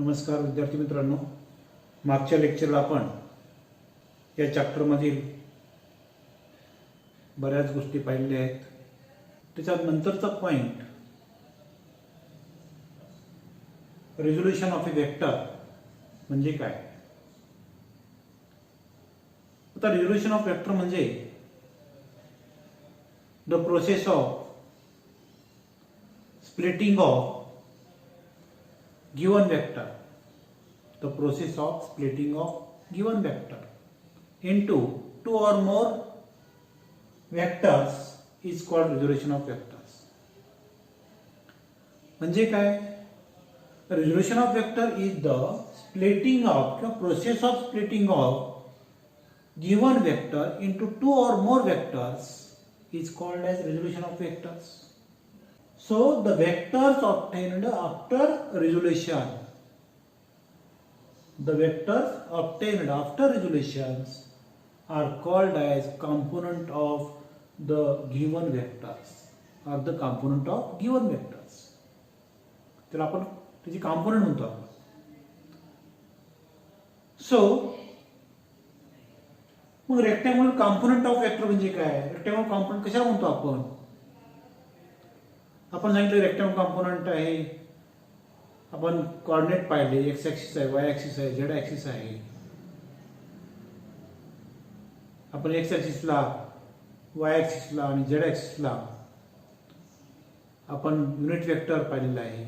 नमस्कार विद्यार्थी मित्रांनो, मागच्या लेक्चरला आपण या चॅप्टरमधील बऱ्याच गोष्टी पाहिलेल्या आहेत. त्याच्यात नंतरचा point resolution of A vector म्हणजे काय. आता रिझोल्यूशन ऑफ वेक्टर म्हणजे the process of splitting of given vector, the process of splitting of given vector into two or more vectors is called resolution of vectors. म्हणजे काय, resolution of vector is the splitting of the process of splitting of given vector into two or more vectors is called as resolution of vectors. So the vectors obtained after resolution, the vectors obtained after resolutions are called as component of the given vectors or the component of given vectors. तर आपण त्याची component म्हणतो आपण. So मग rectangular component of vector म्हणजे काय, rectangular component कशाला म्हणतो आपण. आपण सांगितलं रेक्टँग्युलर कॉम्पोनंट आहे. आपण कोऑर्डिनेट पाहिले, एक्स ॲक्सिस आहे, वाय ॲक्सिस आहे, झेड ॲक्सिस आहे. आपण एक्स ॲक्सिसला, वाय ॲक्सिसला आणि झेड ॲक्सिसला आपण युनिट वेक्टर पाहिलेला आहे.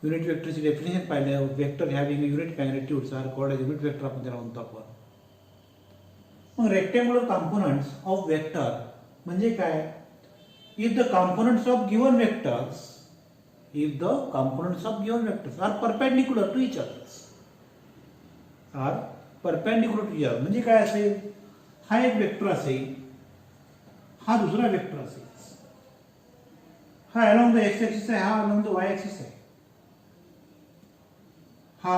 युनिट वेक्टरची डेफिनेशन पाहिले. Vector having a unit magnitudes are called as unit vector आपण त्याला म्हणतो आपण. मग रेक्टँग्युलर कॉम्पोनंट्स ऑफ वेक्टर म्हणजे काय. If the components of given vectors are perpendicular to each other, म्हणजे काय असेल, हा एक वेक्टर असेल, हा दुसरा वेक्टर असेल, हा along the x axis आहे, हा along the y axis आहे, हा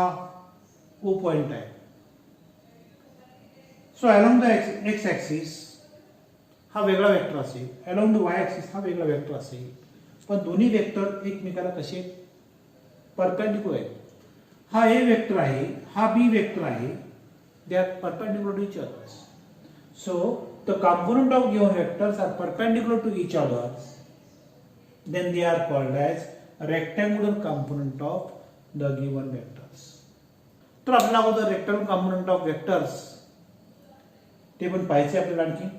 O पॉइंट आहे. So along the x axis हा वेगळा वेक्टर असेल, अलॉंग द वाय ॲक्सिस हा वेगळा वेक्टर असेल, पण दोन्ही वेक्टर एकमेकाला कसे परपेंडिक्युलर आहेत. हा ए वेक्टर आहे, हा बी वेक्टर आहे, they are perpendicular to each others. So the component of given vectors are perpendicular to each others, then they are called as rectangular component of the given vectors. तर आपल्याला अगोदर rectangular component of vectors ते पण पाहायचे आपल्याला आणखी.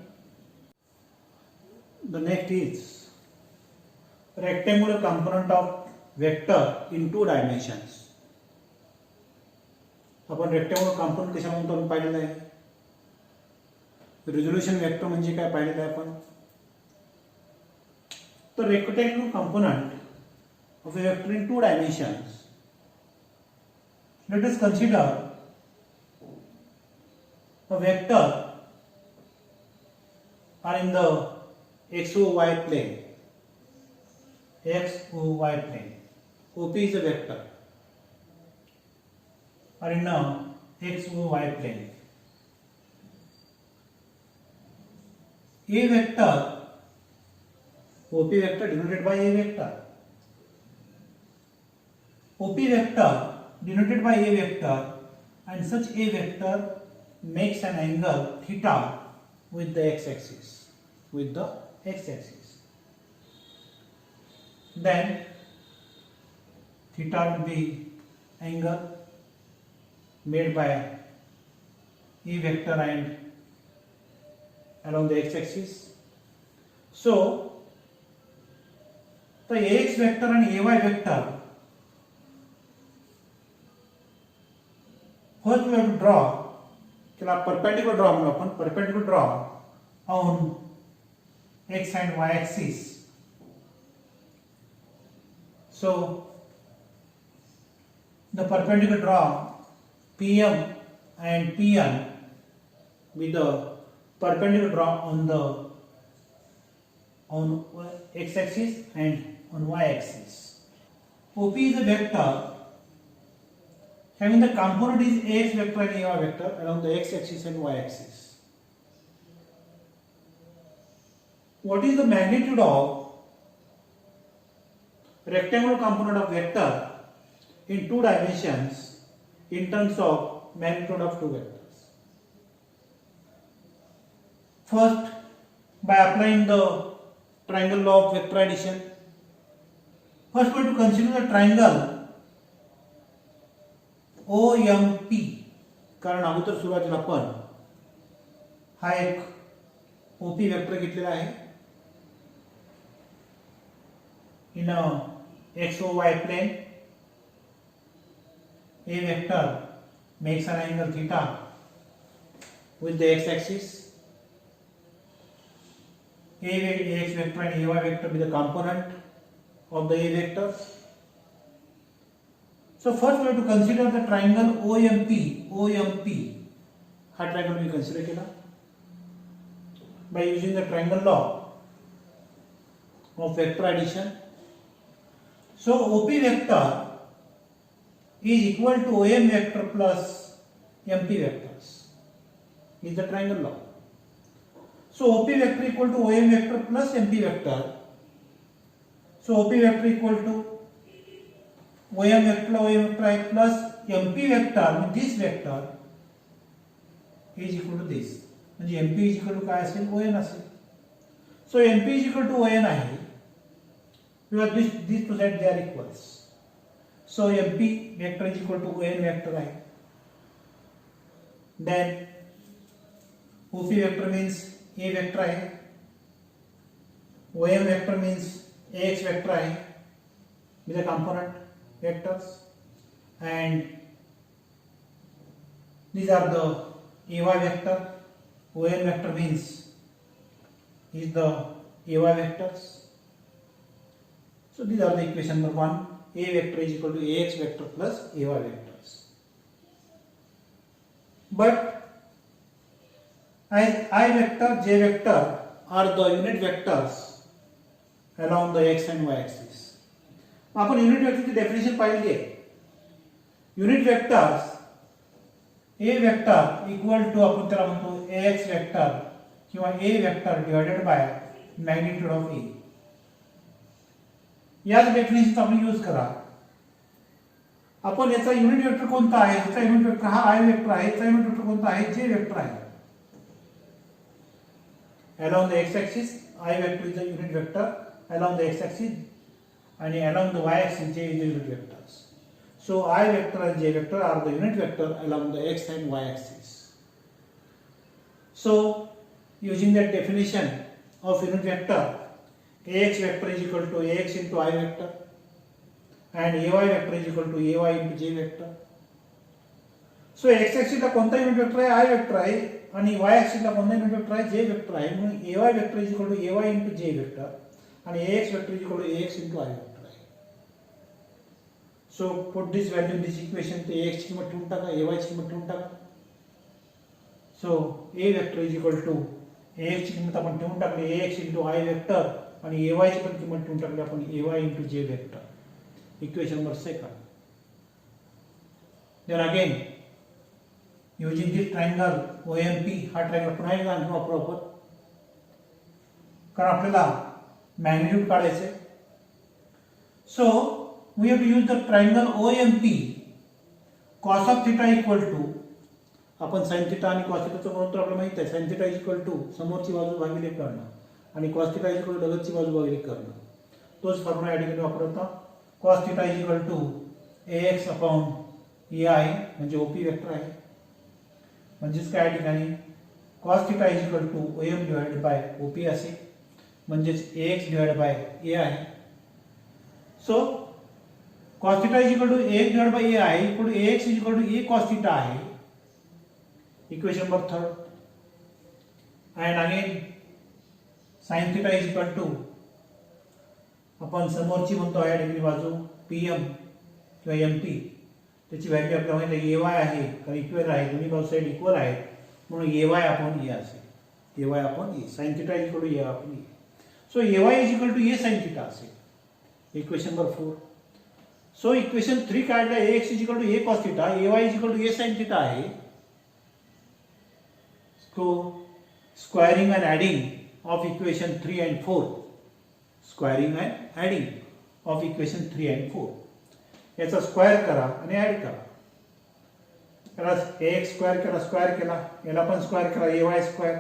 The next is rectangular component of vector in two dimensions. आपण rectangular component कशा म्हणतो आपण पाहिलेलं आहे. रिझोल्यूशन वेक्टर म्हणजे काय पाहिलेलं आहे आपण. तर rectangular component of a vector in two dimensions. Let us consider a vector are in the XOY plane. XOY plane. OP is a vector. Or in a XOY plane. A vector, OP vector denoted by A vector. OP vector denoted by A vector, and such A vector makes an angle theta with the x-axis. With the x-axis, then theta will be angle made by A vector and along the x-axis. So the ax vector and ay vector, first we have to draw, चला perpendicular draw म्हणू आपण. perpendicular draw on x and y axis. So the perpendicular draw PM and PN with the perpendicular draw on x axis and on y axis. OP is a vector having the component is ax vector and ay vector along the x axis and y axis. What is the magnitude of rectangular component of vector in two dimensions in terms of magnitude of two vectors. First, by applying the triangle law of vector addition, first we have to consider the triangle OMP. कारण अगोदर सुरुवातीला आपण हा एक OP vector घेतलेला आहे in a XOY plane. A vector makes an angle theta with the x-axis. Ax vector and Ay vector be the component of the A vector. So first we have to consider the triangle OMP. OMP. हा triangle we consider केला by using the triangle law of vector addition. So OP vector is equal to OM vector plus MP vectors is the triangle law. So OP vector equal to OM vector plus MP vector. So OP vector equal to OM vector plus MP vector with this vector is equal to this. म्हणजे MP is equal to काय असेल ON असेल. So MP is equal to ON आहे. Because these two sides they are equals. So MP vector is equal to ON vector आहे. Then OP vector means A vector आहे. OM vector means AX vector आहे with the component vectors, and these are the AY vector. ON vector means is the AY vectors. So these are the equation number 1. A vector is equal to AX vector plus AY vectors. But as I vector, J vector are the unit vectors along the x and y axis. आपण unit वेक्टरची definition पाहिली आहे. Unit vectors A vector equal to आपण त्याला म्हणतो AX vector किंवा A vector divided by magnitude of A. याच डेफिनेशनचा आपण यूज करा. आपण याचा युनिट वेक्टर कोणता आहे? याचा युनिट वेक्टर हा I वेक्टर आहे. याचा युनिट वेक्टर कोणता आहे? J वेक्टर आहे. Along the x axis I vector is the unit vector along the x axis, and along the y axis J is the unit vectors. So I vector and J vector are the unit vector along the x and y axis. So using that definition of unit vector, AX vector is equal to AX into I vector, and AY vector is equal to AY into J vector. So x axis ला कोणता unit vector आहे? I vector आहे, आणि y axis ला कोणता unit vector आहे? J vector आहे. म्हणून AY vector is equal to AY into J vector, आणि AX vector is equal to AX into I vector आहे. So put this value in this equation. तो AX ची किंमत ठेवून टाका, AY ची किंमत ठेवून टाका. So A vector is equal to AX ची किंमत आपण ठेवून टाकली AX into I वेक्टर, आणि AY ची पण किंमत ठेवून टाकली आपण AY into J vector. Equation number 2. Then again using this triangle OMP, हा ट्रायंगल पुन्हा एकदा आणखी वापरू आपण, कारण आपल्याला मॅग्निट्यूड काढायचे. So we have to use the triangle OMP. cos of theta equal to, आपण sin थीटा आणि cos थीटाचं गुणोत्तर आपल्याला माहित आहे. sin theta is equal to समोरची बाजू भागिले कर्ण, आणि cos theta is equal to लगतची बाजू भागिले कर्ण. तोच फॉर्म्युला या ठिकाणी वापरता. cos theta is equal to AX upon AI म्हणजे OP वेक्टर आहे. म्हणजेच काय ठिकाणी cos theta is equal to OM divided by OP असे, म्हणजेच AX डिवाइडेड बाय A आहे. So cos theta is equal to AX divided by A आहे equal to AX is equal to A cos theta आहे. Equation number 3. And again sin theta is equal to, आपण समोरची म्हणतो या ठिकाणी बाजू PM किंवा MP, त्याची व्हॅल्यू आपल्याला माहिती आहे AY आहे, कारण इक्वल आहे, दोन्ही बाजू साइड इक्वल आहेत, म्हणून AY अपॉन A असेल. AY upon A. sin theta is equal to A upon A. So AY is equal to A sin theta असेल. Equation number 4. सो इक्वेशन 3 काढलं AX is equal to A cos theta, AY is equal to A sin theta आहे. So squaring and adding of equation 3 and 4, squaring and adding of equation 3 and 4. याचा square करा आणि add करा. याला ax square केला, square केला, याला पण स्क्वेअर केला ay स्क्वेअर,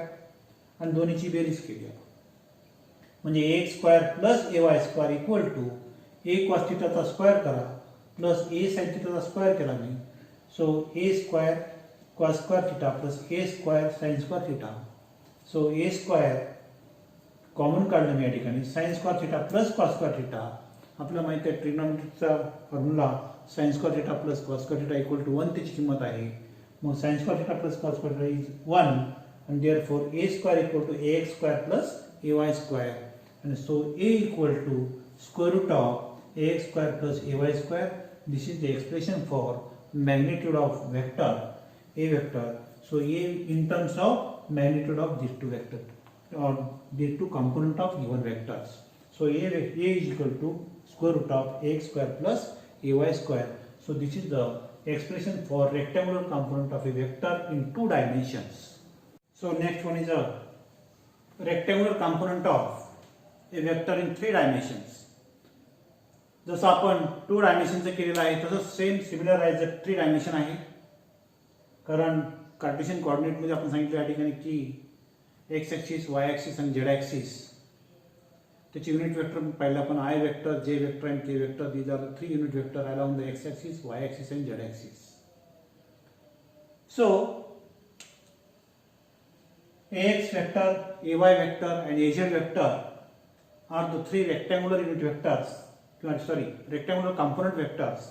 आणि दोन्हीची बेरीज केली. म्हणजे ax square plus ay square equal to a cos थीटाचा स्क्वेअर करा प्लस a sin थीटाचा स्क्वेअर केला मी. So a square cos square theta plus a square sin square theta. So a square common काढलं मी या ठिकाणी, sin square theta plus cos square theta. आपल्याला माहिती आहे ट्रिग्नॉमेट्रीचा formula sin square theta plus cos square theta equal to 1 त्याची किंमत आहे. मग sin square theta plus cos square theta is 1 and therefore a square equal to ax square plus ay square, and so a equal to square root of ax square plus ay square. This is the expression for magnitude of vector a vector. So a in terms of magnitude of these two vectors or these two component of given vectors. So a is equal to square root of ax square plus ay square. So this is the expression for rectangular component of a vector in two dimensions. So next one is a rectangular component of a vector in three dimensions. जसं आपण 2 डायमेन्शनचं केलेलं आहे तसंच same similar आहे, जर 3 dimension आहे. कारण Cartesian coordinate मध्ये आपण सांगितलं या ठिकाणी की एक्स ॲक्सिस, वाय ॲक्सिस आणि झेड ॲक्सिस त्याची युनिट वेक्टर पाहिलं आपण आय वेक्टर, जे वेक्टर आणि K vector. These are the 3 unit vector along the X axis, Y axis आणि Z axis. So ax vector, ay vector and az vector are the 3 rectangular unit vectors, rectangular component vectors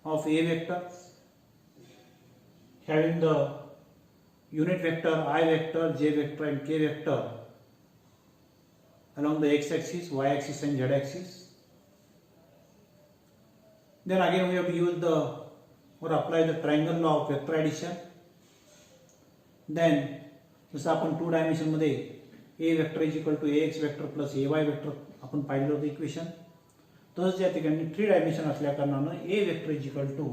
of a vector having the unit vector I vector, j vector and k vector along the x axis, y axis and z axis. Then again we have to use the or apply the triangle law of vector addition. Then जसं आपण 2 dimension मध्ये a vector is equal to ax vector plus ay vector आपण पाहिलं होतं equation, तसंच या ठिकाणी 3 dimension असल्या कारणानं a vector is equal to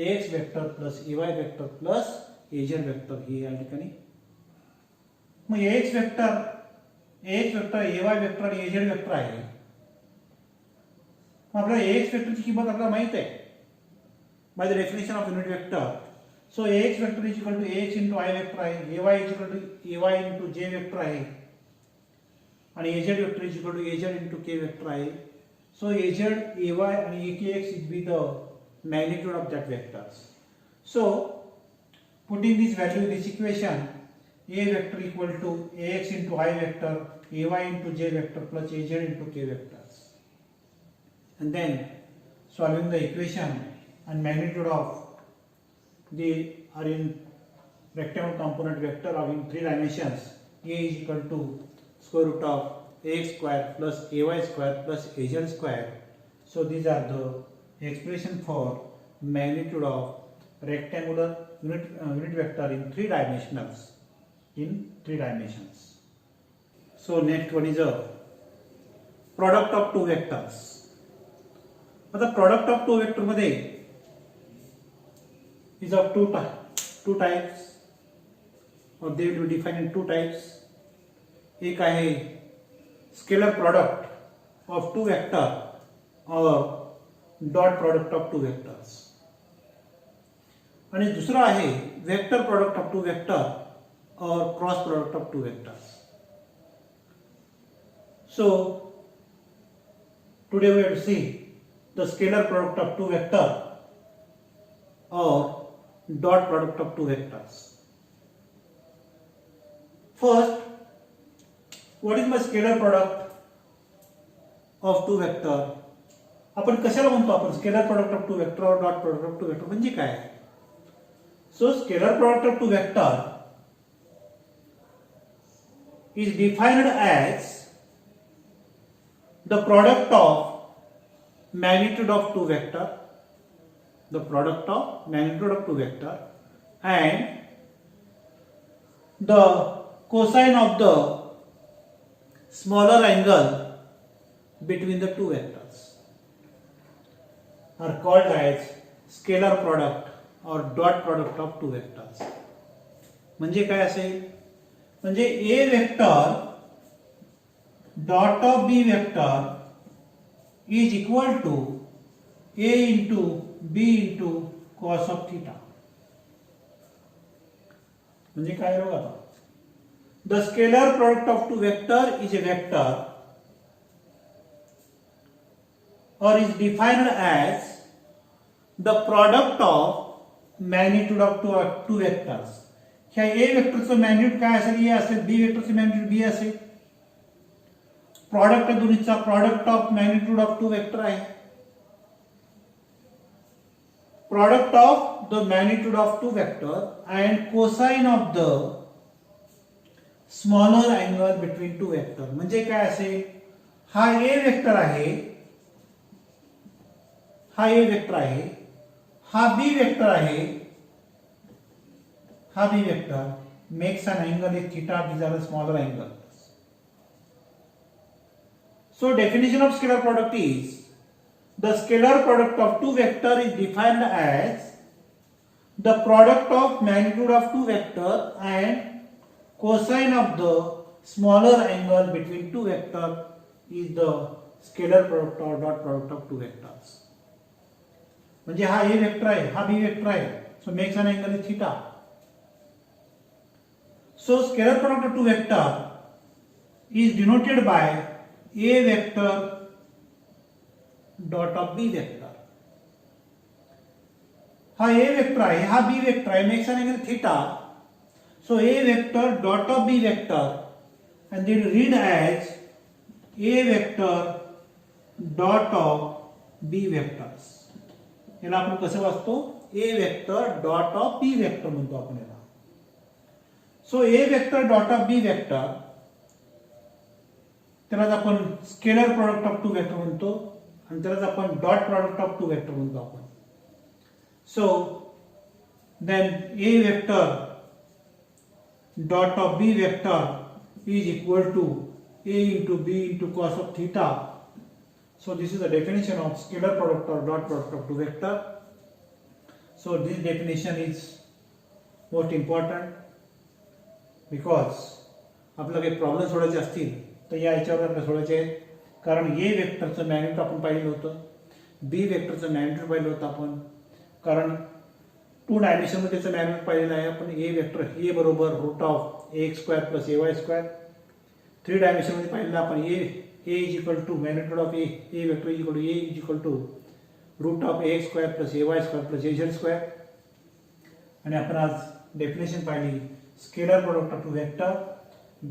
ax vector plus ay vector plus az vector ही या ठिकाणी. मग ax वेक्टर, ay वेक्टर आणि az वेक्टर आहे. मग आपल्याला ax वेक्टरची किंमत आपल्याला माहित आहे by the definition of unit vector. So ax vector is equal to ax into I vector आहे, ay is equal to ay into j vector आहे आणि az vector is equal to az into k vector आहे. So az, ay आणि akx will be the magnitude of that vectors. So putting this value in this equation, a vector equal to ax into I vector, ay into j vector plus az into k vectors. And then solving the equation and magnitude of they are in rectangular component vector of in 3 dimensions. A is equal to square root of ax square plus ay square plus az square. So these are the expression for magnitude of rectangular unit vector in 3 dimensionals. In 3 dimensions. So next one is a product of 2 vectors. आता product of 2 vector मध्ये is of two types or they will be defined in 2 types. एक आहे scalar product of 2 vector और dot product of 2 vectors, आणि दुसरा आहे vector product of 2 vector और cross product of 2 vectors. So today we will see the scalar product of 2 vector or dot product of 2 vectors. First, what is my scalar product of 2 vector? आपण कशाला म्हणतो आपण scalar product of 2 vector और dot product of 2 vector म्हणजे काय? So scalar product of 2 vector is defined as the product of magnitude of 2 vector, the product of magnitude of 2 vector and the cosine of the smaller angle between the 2 vectors are called as scalar product or dot product of 2 vectors. म्हणजे काय असेल? म्हणजे a vector dot of b vector is equal to a into b into cos of theta. म्हणजे काय बघा आता, the scalar product of two vector is a vector or is defined as the product of magnitude of two vectors. ह्या a वेक्टरचं magnitude काय असेल, a असेल, b वेक्टरचं मॅग्निट्यूड b असेल. प्रॉडक्ट दोन्हीचा product of magnitude of two vector आहे. Product of the magnitude of two vector and cosine of the smaller angle between two vector. म्हणजे काय असेल, हा a वेक्टर आहे, हा a वेक्टर आहे, हा b वेक्टर आहे, हा b vector makes an angle is theta, these are the smaller angles. So definition of scalar product is the scalar product of two vector is defined as the product of magnitude of two vector and cosine of the smaller angle between two vector is the scalar product or dot product of two vectors. म्हणजे हा a vector आहे, हा b vector आहे, so makes an angle is theta. So scalar product of two vector is denoted by a vector dot of b vector. हा a vector आहे, हा b vector आहे, makes an angle theta. So a vector dot of b vector and then read as a vector dot of b vectors. याला आपण कसं वाचतो, a vector dot of b vector म्हणतो आपण याला. So a vector dot of b vector त्यालाच आपण scalar product of two vector म्हणतो आणि त्यालाच आपण dot product of two vector म्हणतो आपण. So then a vector dot of b vector is equal to a into b into cos of theta. So this is the definition of scalar product or dot product of two vector. So this definition is most important because आपल्याला काही problem सोडवायचे असतील तर या याच्यावर आपल्याला सोडवायचे आहेत. कारण a वेक्टरचं मॅग्निट्यूड आपण पाहिलं होतं, b वेक्टरचं मॅग्निट्यूड पाहिलं होतं आपण. कारण टू डायमेन्शन मध्ये त्याचं मॅग्निट्यूड पाहिलेलं आहे आपण. a वेक्टर a बरोबर root of ax square plus ay square. Three dimension मध्ये पाहिलेलं आपण a is equal to magnitude of a vector is equal to a is equal to root of ax square plus ay square plus az square. आणि आपण आज definition पाहिली scalar product of two vector.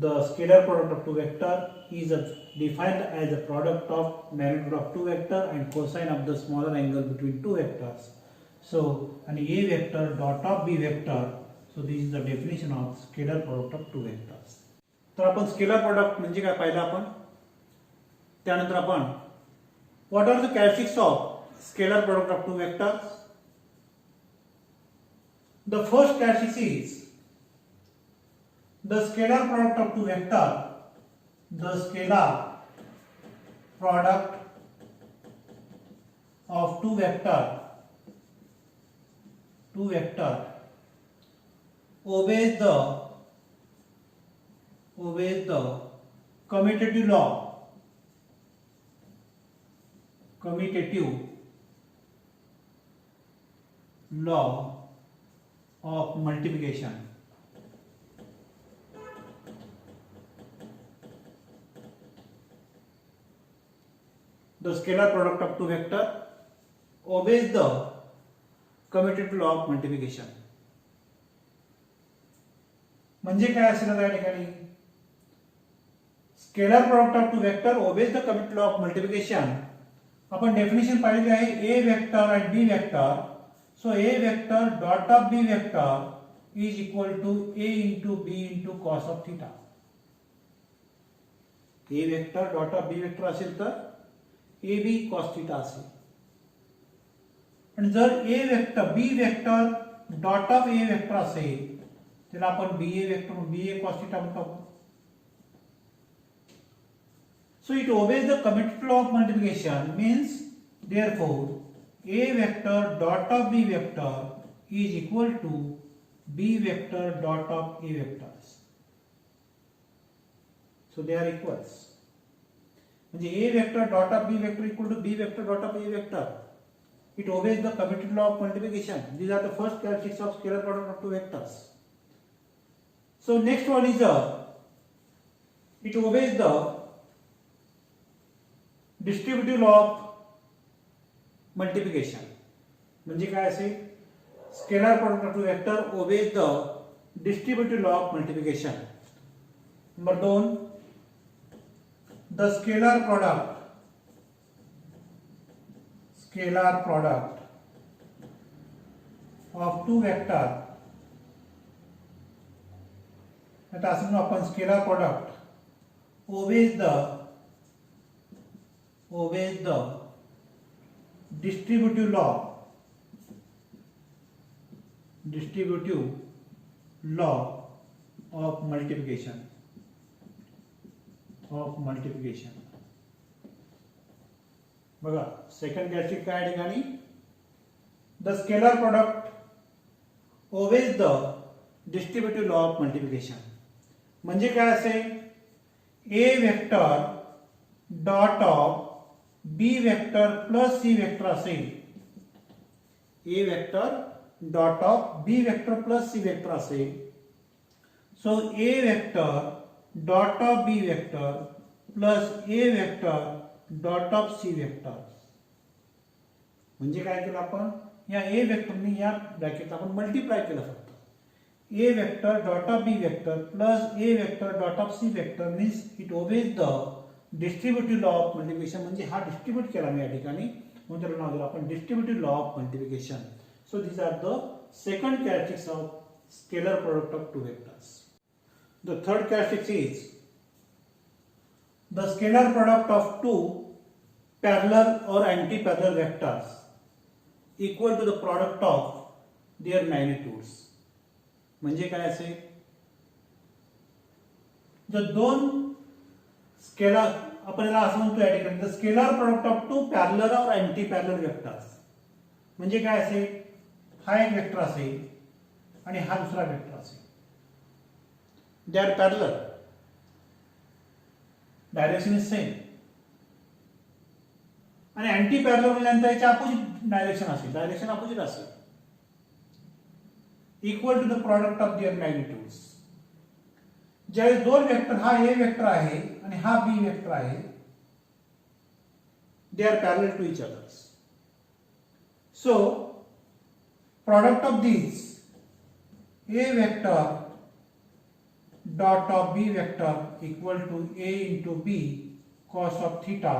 The scalar product of two vector is defined as a product of magnitude of two vector and cosine of the smaller angle between two vectors. So an a vector dot of b vector. So this is the definition of scalar product of two vectors. तर आपण scalar product म्हणजे काय पाहिलं आपण. त्यानंतर आपण what are the characteristics of scalar product of two vectors. The first characteristic is the scalar product of two vector, the scalar product of two vector obeys the commutative law of multiplication. The scalar product of two vector obeys the commutative law of multiplication. म्हणजे काय असेल या ठिकाणी, scalar product of two vector obeys the commutative law of multiplication. आपण definition पाहिलेली आहे a vector आणि b vector. So a vector dot of b vector is equal to a into b into cos of theta. a vector dot of b vector असेल तर A B cos theta असेल. आणि जर a vector b vector dot of a vector असेल त्याला आपण ba vector ba cos theta म्हणतो. So it obeys the commutative law of multiplication, means therefore a vector dot of b vector is equal to b vector dot of a vectors. So they are equals. म्हणजे a vector dot of b vector equal to b vector dot of a vector. It obeys the commutative law of multiplication. These are the first characteristics of scalar product of two vectors. So next one is it obeys the distributive law of multiplication. म्हणजे काय असेल? Scalar product of two vector obeys the distributive law of multiplication. Number 2, the scalar product of two vector, आता असं आपण scalar product obeys the distributive law of multiplication. बघा second characteristic काय ठिकाणी the scalar product obeys the distributive law of multiplication. म्हणजे काय असेल? A vector dot of B vector plus C vector असेल. A vector dot of B vector plus C vector असेल. So A vector dot of B vector plus A vector dot of C vector. म्हणजे काय केलं आपण? या ए वेक्टरने या bracket आपण multiply केलं फक्त. A vector dot of B vector plus A vector dot of C vector means it obeys the distributive law of multiplication. म्हणजे हा डिस्ट्रीब्यूट केला मी या ठिकाणी म्हणून त्याला नाव दिलं आपण distributive law of multiplication. So these are the second characteristics of scalar product of two vectors. The third characteristic is the scalar product of two parallel or anti-parallel vectors equal to the product of their magnitudes. म्हणजे काय असेल? जर दोन scalar आपण याला असं म्हणतो या ठिकाणी the scalar product of two parallel or anti-parallel vectors. म्हणजे काय असेल? हा एक वेक्टर असेल आणि हा दुसरा वेक्टर असेल. They are parallel. Direction is same. आणि अँटी पॅरलल म्हणजे याच्या अपोजिट डायरेक्शन असेल. डायरेक्शन अपोजिट असेल. Equal to the product of their magnitudes. ज्यावेळेस दोन वेक्टर हा ए वेक्टर आहे आणि हा बी वेक्टर आहे they are parallel to each others. So product of this A vector dot of b vector equal to a into b cos of theta.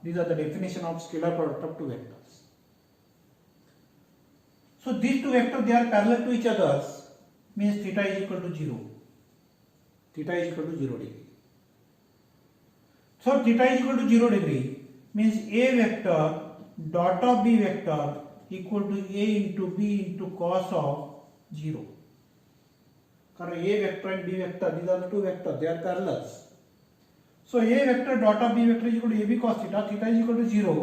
These are the definition of scalar product of two vectors. So these two vectors, they are parallel to each others, means theta is equal to 0. Theta is equal to 0 degree. So theta is equal to 0 degree means a vector dot of b vector equal to a into b into cos of 0. कारण A vector and B vector, these are the two vectors, they are parallels. So A vector dot of B vector is equal to AB cos theta, theta is equal to 0.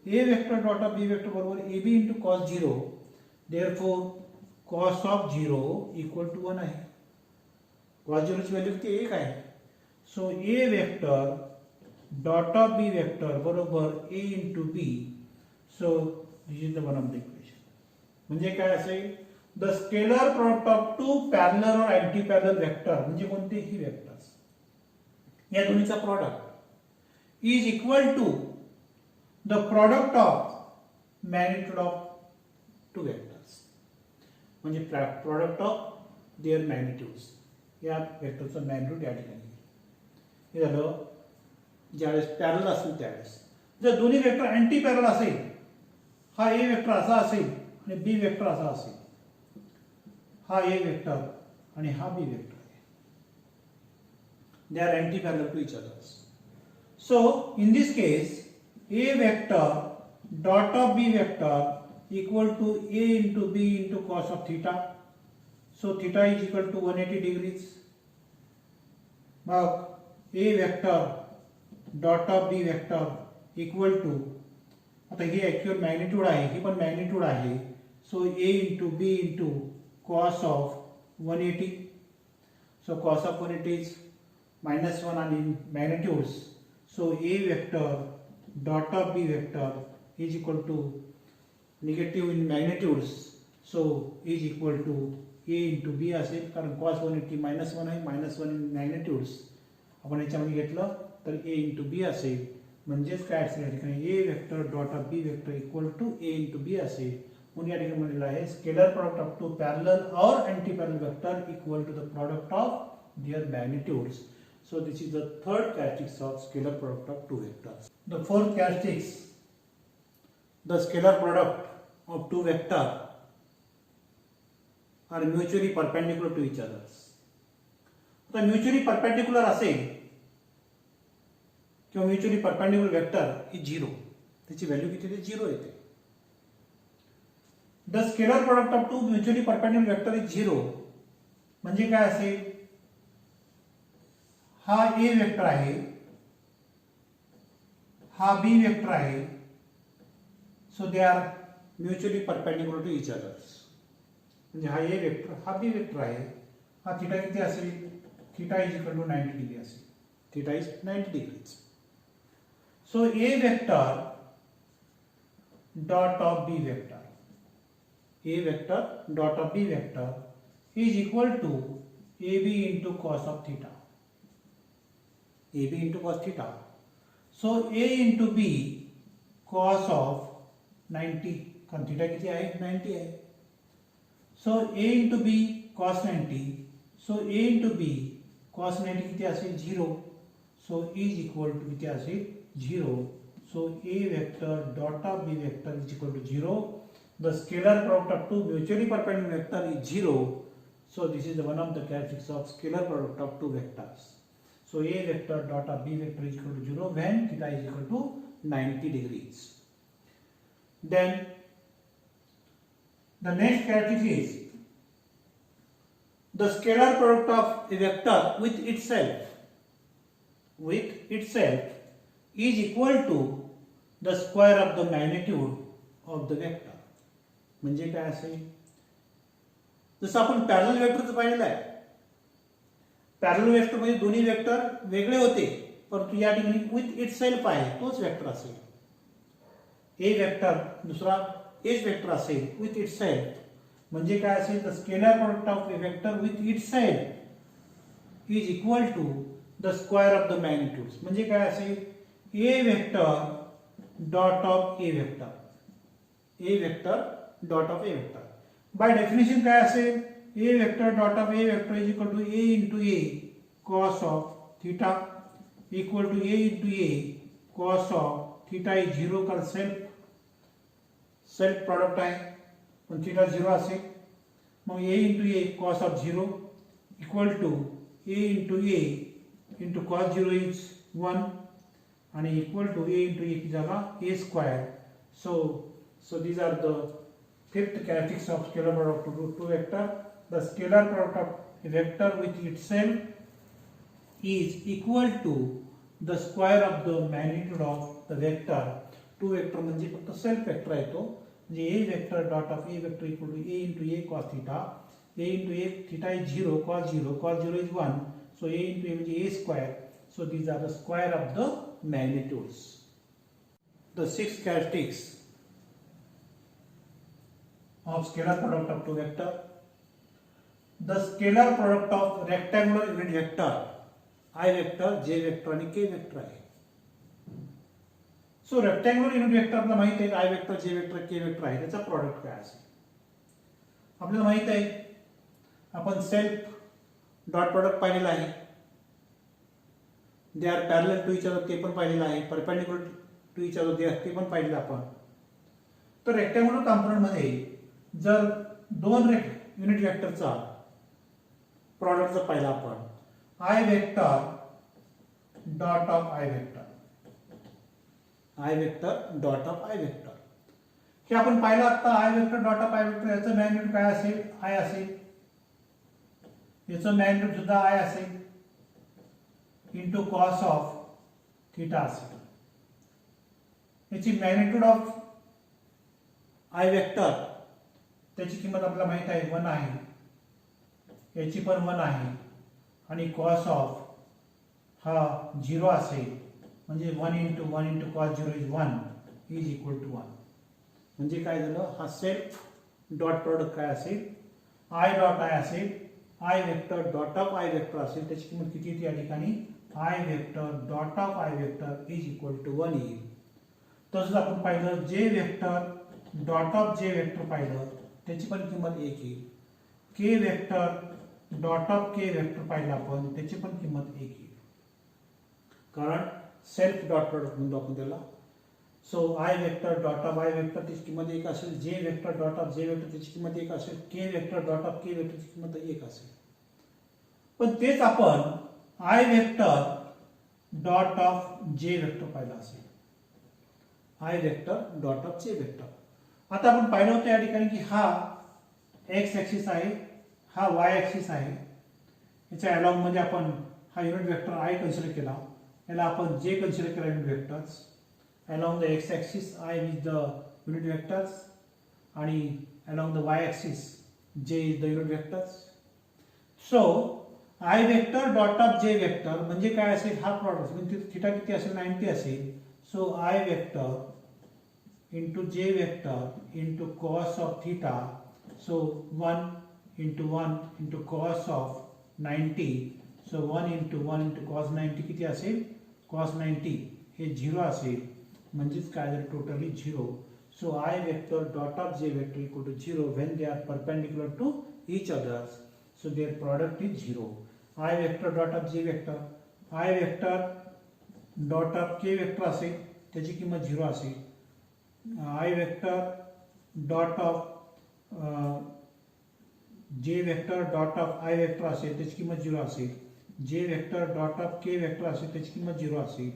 A vector dot of B vector बरोबर AB into cos 0. Therefore cos of 0 equal to 1 आहे. cos 0 ची value किती? 1 आहे. So A vector dot of B vector बरोबर A into B. So this is the one of the equation. म्हणजे काय असेल? The scalar product of two parallel or anti-parallel vector म्हणजे कोणतेही वेक्टर्स या दोन्हीचा product is equal to the product of magnitude of two vectors. म्हणजे product of their magnitudes. या वेक्टरचं मॅग्निट्यूड या ठिकाणी हे झालं ज्यावेळेस पॅरलल असेल त्यावेळेस. जर दोन्ही वेक्टर अँटी पॅरलल असेल, हा ए वेक्टर असा असेल आणि बी वेक्टर असा असेल, हा ए वेक्टर आणि हा बी वेक्टर आहे, they are anti parallel to each others. So in this case A vector dot of B vector equal to A into B into cos of theta. So theta is equal to 180 degrees. मग A vector dot of B vector equal to, आता ही actual magnitude आहे, ही पण magnitude आहे. So A into B into cos of 180. So cos of 180 is -1 and in magnitudes. So A vector dot of B vector is equal to negative in magnitudes, so is equal to A into B असेल, कारण cos 180 -1 आहे, -1 in मॅग्नेट्यूड्स आपण याच्यामध्ये घेतलं तर ए into B असेल. म्हणजेच काय असेल या ठिकाणी A vector dot of B vector equal to A into B असेल. म्हणून या ठिकाणी म्हणलेलं आहे scalar product of two parallel और anti parallel vector equal to the product of their magnitudes. So this is the third characteristic of scalar product of two vectors. The fourth characteristic, the scalar product of two vectors are mutually perpendicular to each other. आता mutually perpendicular असेल किंवा mutually perpendicular vector ही 0, त्याची value किती येते? 0 येते. The scalar product of two mutually perpendicular vector is 0 म्हणजे काय असेल? हा ए वेक्टर आहे, हा बी वेक्टर आहे, so they are mutually perpendicular to each others. म्हणजे हा ए वेक्टर हा बी वेक्टर आहे, हा थिटा किती असेल? Theta is equal to 90 degree असेल. Theta is 90 degrees. So A vector dot of B vector, A vector dot of B vector is equal to A B into cos of theta, A B into cos theta. So A into B cos of 90, कारण theta किती आहे? 90 आहे. So A into B cos 90, so A into B cos 90 किती असेल? 0. So is equal to किती असेल? 0. So A vector dot of B vector is equal to 0. The scalar product of two mutually perpendicular vector is 0. So this is one of the characteristics of scalar product of two vectors. So a vector dot of b vector is equal to 0 when theta is equal to 90 degrees. Then the next characteristic is the scalar product of a vector with itself is equal to the square of the magnitude of the vector. म्हणजे काय असेल? जसं आपण parallel वेक्टरचं पाहिलेलं आहे, parallel vector म्हणजे दोन्ही vector वेगळे होते, परंतु या ठिकाणी विथ इटसेल्फ आहे तोच वेक्टर असेल. ए वेक्टर दुसरा एच वेक्टर असेल विथ इटसेल्फ, म्हणजे काय असेल? The scalar product of A vector with itself is equal to the square of the magnitudes. म्हणजे काय असेल? A vector dot of A vector, A vector dot of A vector. By definition काय असेल? A vector dot of A vector is equal to A into A cos of theta equal to A into A cos of theta is 0, कारण self product आहे पण theta 0 असेल. मग A into A cos of 0 equal to A into cos 0 is 1 आणि equal to A into A की झाला A square. So these are the fifth characteristic of scalar product of two vector. The scalar product of a vector with itself is equal to the square of the magnitude of the vector. Two vector म्हणजे फक्त self vector आहे तो, म्हणजे a vector dot of a vector equal to a into a cos theta, a into a theta is 0, cos 0 is 1, so a into a म्हणजे a square. So these are the square of the magnitudes. The sixth characteristics of scalar product of two vector. The scalar product of rectangular unit vector I vector, j vector आणि k vector आहे. So rectangular unit वेक्टरला माहित आहे I vector, j vector, k vector आहे, त्याचा product काय असेल? आपल्याला माहित आहे, आपण सेल्फ डॉट प्रॉडक्ट पाहिलेला आहे. They are parallel to each other ते पण पाहिलेलं आहे, परपेंडिक्युलर टू इच अदर ते पण पाहिलेलं आपण. तर रेक्टँग्युलर कॉम्पोनंट मध्ये जर दोन युनिट वेक्टरचा प्रॉडक्ट जर पाहिला आपण, I vector dot of I vector, I vector dot of I vector हे आपण पाहिलं आता. I vector dot of I vector याचं मॅग्निट्यूड काय असेल? I असेल. याचं मॅग्निट्यूड सुद्धा I असेल इंटू कॉस ऑफ थीटा असेल. याची मॅग्निट्यूड ऑफ I वेक्टर त्याची किंमत आपल्याला माहित आहे 1 आहे, याची पण 1 आहे आणि कॉस ऑफ हा 0 असेल, म्हणजे 1 into cos 0 is 1 is equal to 1. म्हणजे काय झालं, हा सेल्फ डॉट प्रॉडक्ट काय असेल, आय डॉट आय असेल, I vector dot of I vector असेल, त्याची किंमत किती येते या ठिकाणी, I vector dot of I vector is equal to 1 येईल. तसंच आपण पाहिलं जे वेक्टर डॉट ऑफ जे वेक्टर पाहिलं त्याची पण किंमत 1 येईल. K vector dot of K vector पाहिलं आपण त्याची पण किंमत 1 येईल, कारण सेल्फ डॉट प्रॉडक्ट म्हणतो आपण त्याला. So I vector dot of I vector त्याची किंमत 1 असेल, जे वेक्टर डॉट ऑफ जे वेक्टर त्याची किंमत 1 असेल, के वेक्टर डॉट ऑफ के वेक्टरची किंमत 1 असेल. पण तेच आपण आय वेक्टर डॉट ऑफ जे वेक्टर पाहिलं असेल, आय वेक्टर डॉट ऑफ जे वेक्टर. आता आपण पाहिलं होतं या ठिकाणी की हा एक्स ऍक्सिस आहे, हा वाय ऍक्सिस आहे. याच्या अलॉंग मध्ये आपण हा युनिट वेक्टर आय कन्सिडर केला, याला आपण जे कन्सिडर केला unit vectors. along the x axis I is the unit vectors आणि along the y axis j is the unit vectors. So I vector dot of j vector म्हणजे काय असेल, हा प्रॉडक्ट म्हणजे थीटा किती असेल, 90 असेल. So I vector into j vector into cos of theta, so 1 into 1 into cos of 90, so 1 into 1 into cos 90 किती असेल, cos 90 हे 0 असेल, म्हणजेच काय झालं, totally 0. So I vector dot of जे vector equal to 0 when they are perpendicular to each others, so their product is 0. I vector dot of जे vector, I vector dot of K vector असेल त्याची किंमत 0 असेल. I vector dot of जे vector dot of I vector असेल त्याची किंमत 0 असेल. J vector dot of K vector असेल त्याची किंमत 0 असेल.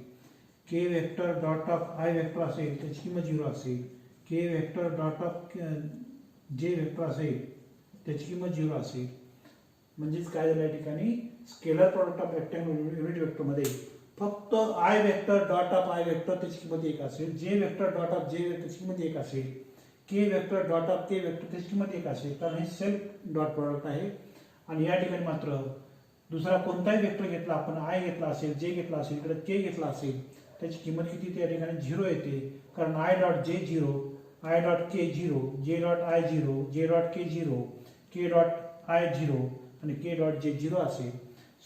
K vector dot of I vector असेल त्याची किंमत 0 असेल. के वेक्टर डॉट ऑफ जे वेक्टर असेल त्याची किंमत 0 असेल. म्हणजेच काय झालं या ठिकाणी, scalar product of rectangle unit vector मध्ये फक्त I vector dot of I vector त्याची किंमत 1 असेल, जे वेक्टर डॉट ऑफ जे वेक्टर त्याची किंमत 1 असेल, K vector dot of K vector त्याची किंमत 1 असेल, कारण हे सेल्फ डॉट प्रॉडक्ट आहे. आणि या ठिकाणी मात्र दुसरा कोणताही वेक्टर घेतला आपण, आय घेतला असेल, जे घेतला असेल, इकडे के घेतला असेल, त्याची किंमत किती येते या ठिकाणी, 0 येते. कारण I dot J 0, I dot K 0, J dot I 0, J dot K 0, K dot I 0 आणि के डॉट जे 0 असेल.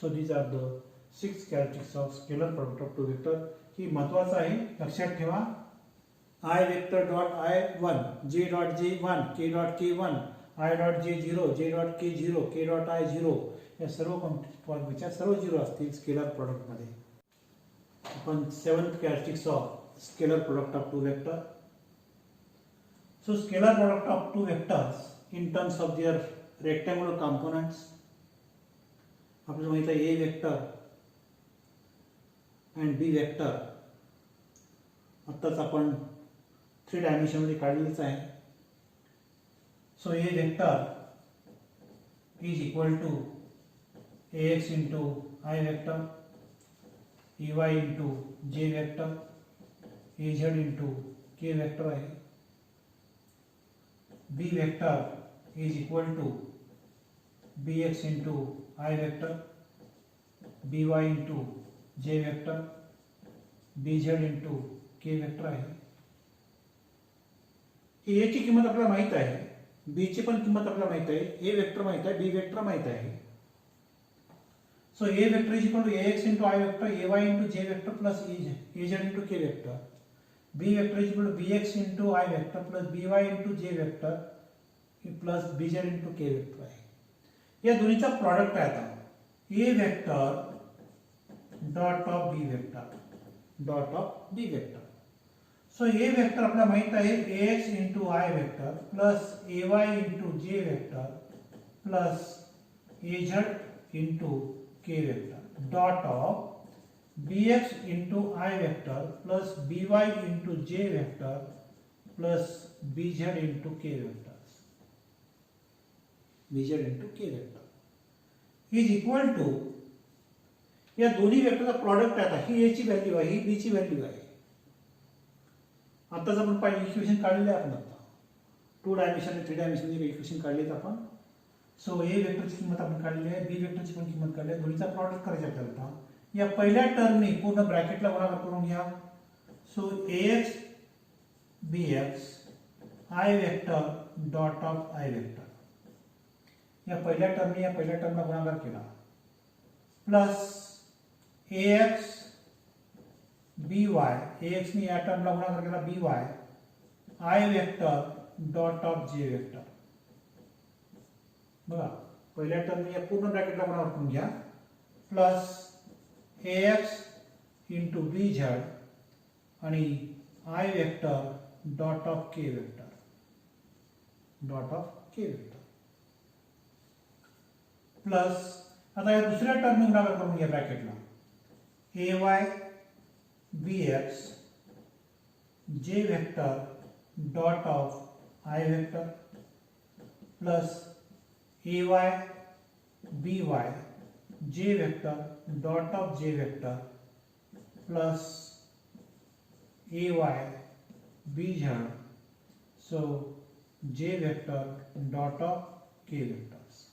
So these are the 6 characteristics of scalar product of two vector. ही महत्वाचं आहे, लक्षात ठेवा. I vector dot I 1, J dot J 1, K dot K 1, I dot J 0, J dot K 0, K dot I 0, या सर्व complex सर्व 0 असतील scalar product मध्ये. आपण 7th characteristics of scalar product of two vector. So scalar product of two vectors in terms of their rectangular components. आपल्याला माहित आहे A vector and B vector आत्ताच आपण 3 डायमेन्शन मध्ये काढलेच आहे. So A vector is equal to AX into I vector, AY into J vector, AZ into K vector आहे. B vector is equal to BX into I vector, BY into J vector, BZ into K vector आहे. A ची किंमत आपल्याला माहित आहे, B ची पण किंमत आपल्याला माहित आहे, A वेक्टर माहित आहे, B वेक्टर माहित आहे. So A vector is equal to AX into I vector, AY into J vector plus AZ into K vector. B vector is equal to BX into I vector plus BY into J vector plus BZ into K vector आहे. या दोन्हीचा product आहे आता A vector dot of B vector dot of B vector. So A vector आपल्याला माहित आहे AX into I vector plus AY into J vector plus AZ into K vector dot of BX into I vector plus BY into J vector plus BZ into K vector, BZ into K vector is equal to, या दोन्ही वेक्टरचा product आहे. ही A ची value आहे, ही B ची value आहे. आताच आपण पाहिजे इक्वेशन काढलेले आपण आता 2 डायमेन्शन 3 डायमेन्शन इक्वेशन काढलेत आपण. सो A वेक्टरची किंमत आपण काढली आहे, B वेक्टरची पण किंमत काढली आहे, दोन्हीचा प्रॉडक्ट करायचा आपल्याला. या पहिल्या टर्मने पूर्ण ब्रॅकेटला गुणाकार करून घ्या. So AX BX I vector dot of I vector, या पहिल्या टर्मने या पहिल्या टर्मला गुणाकार केला, प्लस ax by, ax ने या टर्मला गुणाकार केला by, I vector dot of जे वेक्टर. बघा पहिल्या टर्मने या पूर्ण ब्रॅकेटला गुणाकार करून घ्या, प्लस ax इंटू बी झेड आणि I vector dot of K vector, dot of K vector, plus आता या दुसऱ्या टर्मने गुणाकार करून घ्या ब्रॅकेटला, ay bx जे vector dot of I vector plus ay by जे वेक्टर डॉट ऑफ जे vector plus ay bz so जे vector dot of k vectors.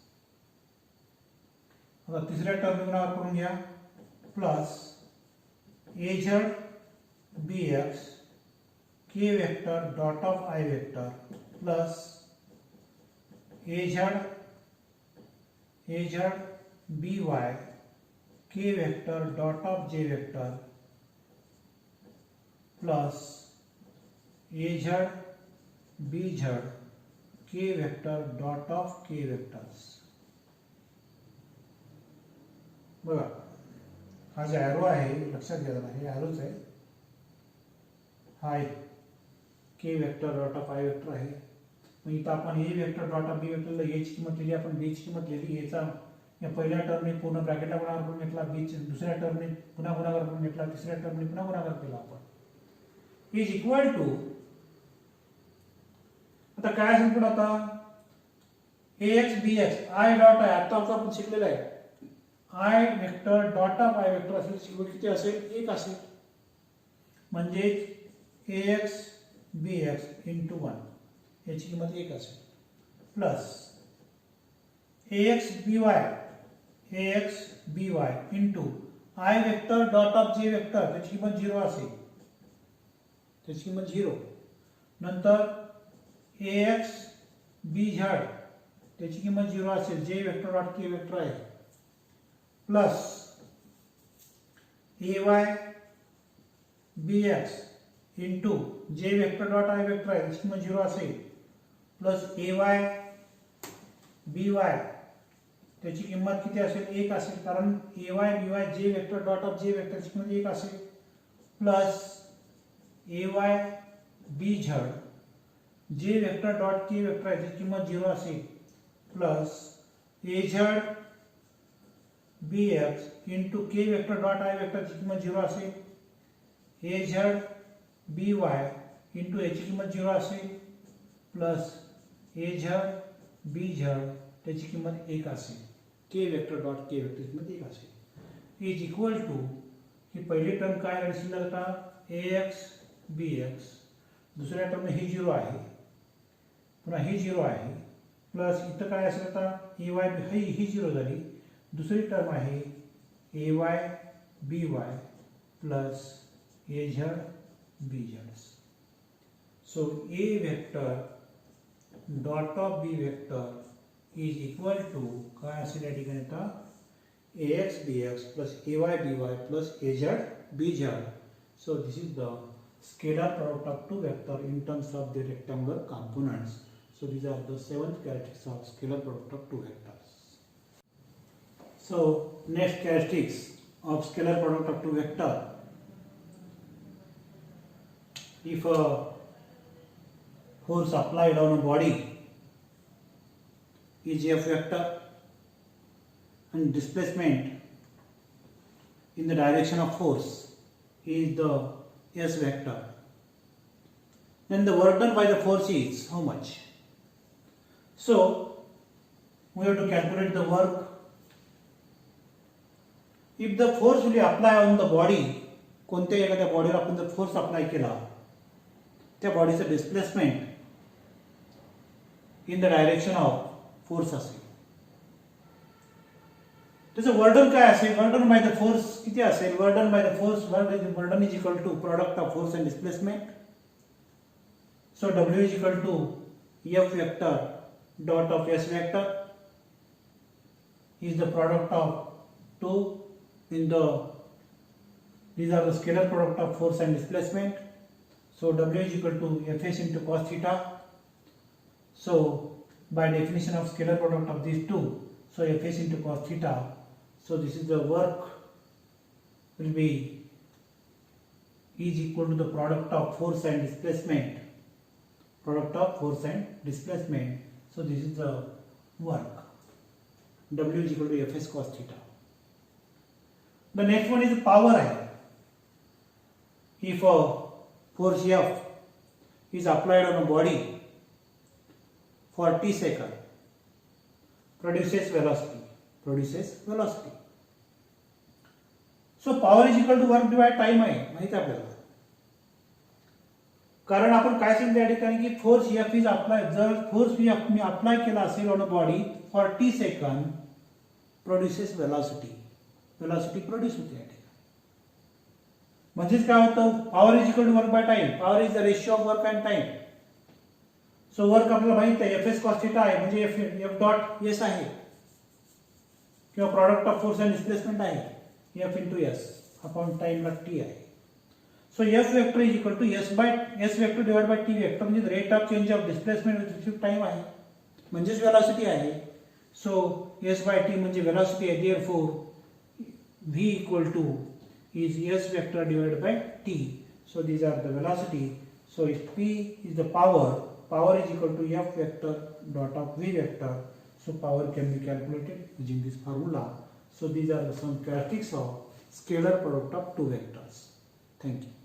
आता तिसऱ्या टर्म गुणाकार करून घ्या, plus az bx k vector dot of I vector plus az by k vector dot of जे vector plus az bz k vector dot of k vectors. बघा हा जो arrow आहे लक्षात घ्या, हे ॲरोच आहे, हा k vector dot of I vector आहे. मग इथं आपण A vector dot of B वेक्टरला एची किंमत लिहिली, आपण बी ची किंमत लिहिली, एचा या पहिल्या टर्मने पूर्ण ब्रॅकेटला गुणाकार करून घेतला, बी दुसऱ्या टर्मने पुन्हा गुणाकार करून घेतला, तिसऱ्या टर्मने पुन्हा गुणाकार केला आपण, इज इक्वल टू, आता काय असेल पुढे, आता ax bx I dot I, आता आपण शिकलेलं आहे, I vector dot of I vector असेल, किंवा किती असेल, एक असेल, म्हणजे ax bx इंटू 1 याची किंमत एक असेल, plus ax by into I vector dot of जे वेक्टर त्याची किंमत 0 असेल, त्याची किंमत 0, नंतर ax bz त्याची किंमत 0 असेल, जे वेक्टर डॉट के वेक्टर आहे, प्लस ay bx इंटू जे वेक्टर डॉट आय वेक्टर आहे त्याची किंमत 0 असेल, प्लस ay by त्याची किंमत किती असेल, 1 असेल, कारण ay by जे वेक्टर डॉट ऑफ जे वेक्टरची किंमत 1 असेल, प्लस ay bz जे वेक्टर डॉट के वेक्टर आहे त्याची किंमत 0 असेल, plus az bx into K vector dot I वेक्टरची किंमत 0 असेल, az by इंटू याची किंमत 0 असेल, प्लस az bz त्याची किंमत 1 असेल, के वेक्टर डॉट के वेक्टरची किंमत 1 असेल, इज इक्वल टू, ही पहिली टर्म काय राहील शिल्लक, आता ax bx, दुसऱ्या टर्म ही 0 आहे, पुन्हा ही 0 आहे, प्लस इथं काय असेल, आता ay ही 0 झाली, दुसरी टर्म आहे ay by plus az bz. So a vector dot of b vector is equal to काय असेल या ठिकाणी, आता ax bx plus ay by plus az bz. So this is the scalar product of two vector in terms of the rectangular components. So these are the 7 characteristics of scalar product of two vectors. So next characteristics of scalar product of two vector. If a force applied on a body is f vector and displacement in the direction of force is the s vector, then the work done by the force is how much? So we have to calculate the work. If the force will apply on the body, कोणत्याही एखाद्या बॉडीवर आपण जर force apply केला, त्या बॉडीचं displacement in the direction of force असेल, त्याचं वर्डन काय असेल, वर्डन बाय द फोर्स किती असेल, work done by the force, work done is equal to product of force and displacement So W is equal to F vector dot of S vector is the product of two in the, these are the scalar product of force and displacement. So W is equal to Fs into cos theta. So by definition of scalar product of these two, so Fs into cos theta, so this is the work will be is equal to the product of force and displacement, product of force and displacement. So this is the work. W is equal to Fs cos theta. The next one is power I. If a force F is applied on a body for t seconds, produces velocity. So power is equal to work divided time आहे माहिती आपल्याला. कारण आपण काय सांगितलं या ठिकाणी की फोर्स F इज अप्लाय, जर फोर्स F मी अप्लाय केला असेल on a body for t second produces velocity produce होते या ठिकाणी. म्हणजेच काय होतं, power is equal to work by time. Power is the ratio of work and time. So work आपल्याला माहित आहे Fs cos थीटा आहे म्हणजे F डॉट S आहे किंवा product of force and displacement आहे F into S upon time ला t आहे. So F vector is equal to S vector divide by t vector म्हणजे rate of change of displacement with respect time आहे म्हणजेच velocity आहे. So S by t म्हणजे velocity आहे. Therefore V equal to is S vector divided by t. So these are the velocity. So if P is the power is equal to F vector dot of V vector. So power can be calculated using this formula. So these are some characteristics of scalar product of two vectors. Thank you.